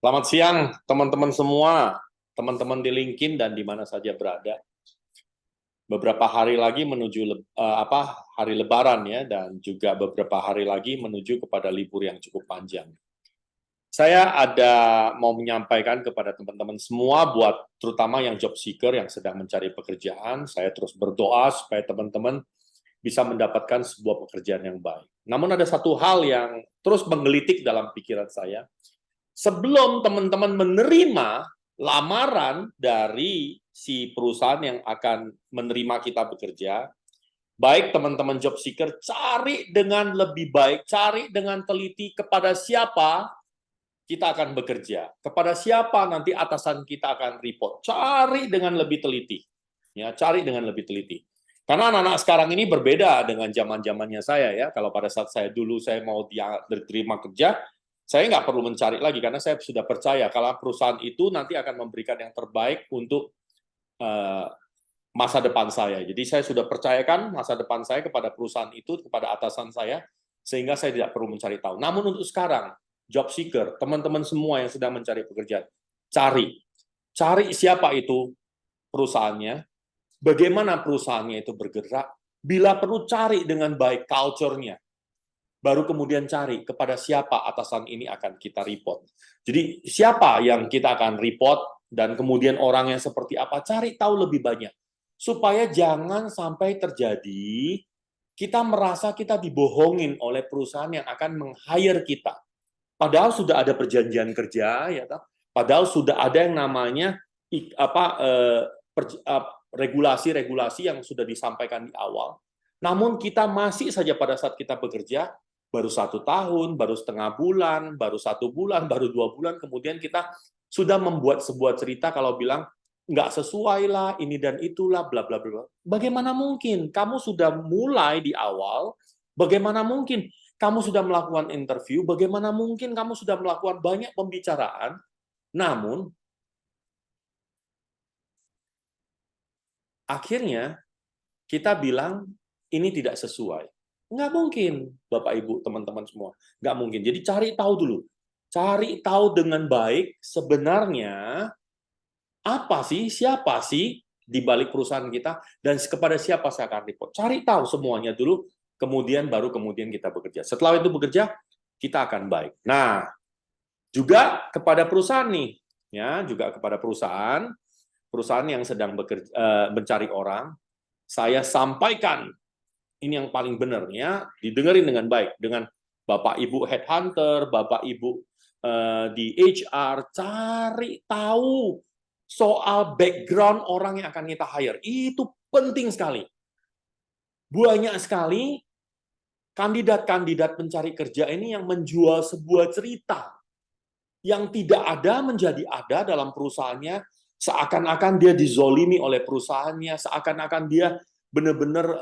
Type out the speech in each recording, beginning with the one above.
Selamat siang, teman-teman semua, teman-teman di LinkedIn dan di mana saja berada. Beberapa hari lagi menuju hari Lebaran ya, dan juga beberapa hari lagi menuju kepada libur yang cukup panjang. Saya mau menyampaikan kepada teman-teman semua, buat terutama yang job seeker yang sedang mencari pekerjaan, saya terus berdoa supaya teman-teman bisa mendapatkan sebuah pekerjaan yang baik. Namun ada satu hal yang terus menggelitik dalam pikiran saya. Sebelum teman-teman menerima lamaran dari si perusahaan yang akan menerima kita bekerja, baik teman-teman job seeker, cari dengan lebih baik, cari dengan teliti kepada siapa kita akan bekerja, kepada siapa nanti atasan kita akan report. Cari dengan lebih teliti. Ya, cari dengan lebih teliti. Karena anak-anak sekarang ini berbeda dengan zaman-zamannya saya ya. Kalau pada saat saya mau diterima kerja, saya nggak perlu mencari lagi karena saya sudah percaya kalau perusahaan itu nanti akan memberikan yang terbaik untuk masa depan saya. Jadi saya sudah percayakan masa depan saya kepada perusahaan itu, kepada atasan saya, sehingga saya tidak perlu mencari tahu. Namun untuk sekarang, job seeker, teman-teman semua yang sedang mencari pekerjaan, cari siapa itu perusahaannya, bagaimana perusahaannya itu bergerak, bila perlu cari dengan baik culture-nya, baru kemudian cari kepada siapa atasan ini akan kita report. Jadi siapa yang kita akan report, dan kemudian orang yang seperti apa, cari tahu lebih banyak. Supaya jangan sampai terjadi kita merasa kita dibohongin oleh perusahaan yang akan meng-hire kita. Padahal sudah ada perjanjian kerja, ya, padahal sudah ada yang namanya regulasi-regulasi yang sudah disampaikan di awal. Namun kita masih saja pada saat kita bekerja, baru 1 tahun, baru setengah bulan, baru 1 bulan, baru 2 bulan, kemudian kita sudah membuat sebuah cerita kalau bilang, nggak sesuai lah, ini dan itulah, bla bla bla. Bagaimana mungkin? Kamu sudah mulai di awal, bagaimana mungkin kamu sudah melakukan interview, bagaimana mungkin kamu sudah melakukan banyak pembicaraan, namun akhirnya kita bilang ini tidak sesuai. Nggak mungkin, Bapak Ibu, teman-teman semua. Nggak mungkin. Jadi cari tahu dulu. Cari tahu dengan baik sebenarnya apa sih, siapa sih di balik perusahaan kita, dan kepada siapa saya akan report. Cari tahu semuanya dulu, kemudian kita bekerja. Setelah itu bekerja, kita akan baik. Nah, juga kepada perusahaan nih, ya, juga kepada perusahaan yang sedang mencari orang, saya sampaikan ini yang paling benar ya, didengerin dengan baik dengan Bapak Ibu headhunter, Bapak Ibu di HR, cari tahu soal background orang yang akan kita hire. Itu penting sekali. Banyak sekali kandidat-kandidat pencari kerja ini yang menjual sebuah cerita yang tidak ada menjadi ada dalam perusahaannya, seakan-akan dia dizolimi oleh perusahaannya, seakan-akan dia benar-benar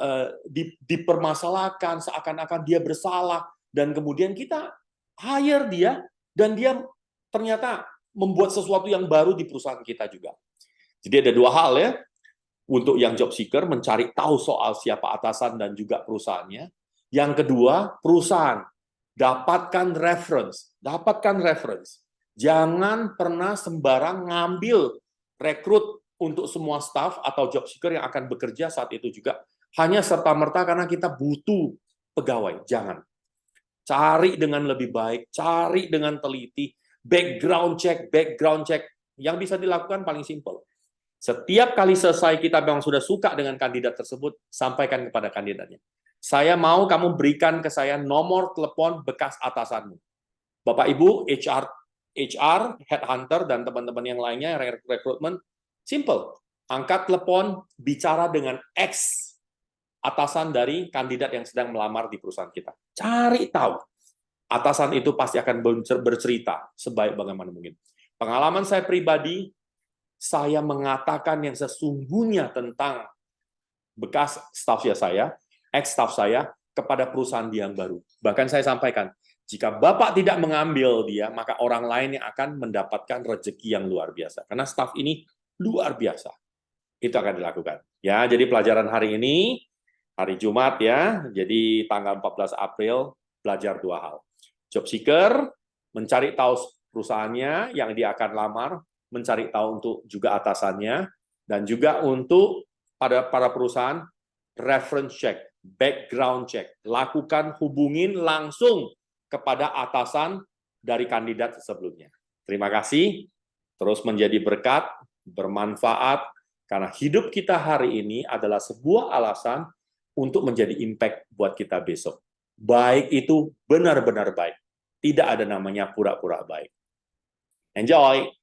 dipermasalahkan, seakan-akan dia bersalah, dan kemudian kita hire dia, dan dia ternyata membuat sesuatu yang baru di perusahaan kita juga. Jadi ada dua hal ya, untuk yang job seeker mencari tahu soal siapa atasan dan juga perusahaannya. Yang kedua, perusahaan dapatkan reference. Jangan pernah sembarang ngambil rekrut untuk semua staff atau job seeker yang akan bekerja saat itu juga hanya serta-merta karena kita butuh pegawai. Jangan. Cari dengan lebih baik, cari dengan teliti, background check. Yang bisa dilakukan paling simpel. Setiap kali selesai kita memang sudah suka dengan kandidat tersebut, sampaikan kepada kandidatnya. Saya mau kamu berikan ke saya nomor telepon bekas atasanmu. Bapak Ibu, HR, headhunter, dan teman-teman yang lainnya, rekrutmen, simple. Angkat telepon, bicara dengan ex atasan dari kandidat yang sedang melamar di perusahaan kita. Cari tahu. Atasan itu pasti akan bercerita sebaik bagaimana mungkin. Pengalaman saya pribadi, saya mengatakan yang sesungguhnya tentang bekas stafnya saya, ex-staff saya, kepada perusahaan dia yang baru. Bahkan saya sampaikan, jika Bapak tidak mengambil dia, maka orang lain yang akan mendapatkan rezeki yang luar biasa. Karena staf ini luar biasa. Itu akan dilakukan. Ya, jadi pelajaran hari ini, hari Jumat ya, jadi tanggal 14 April, belajar 2 hal. Job seeker, mencari tahu perusahaannya yang dia akan lamar, mencari tahu untuk juga atasannya, dan juga untuk pada para perusahaan, reference check, background check. Lakukan, hubungin langsung kepada atasan dari kandidat sebelumnya. Terima kasih, terus menjadi berkat, bermanfaat, karena hidup kita hari ini adalah sebuah alasan untuk menjadi impact buat kita besok. Baik itu benar-benar baik. Tidak ada namanya pura-pura baik. Enjoy!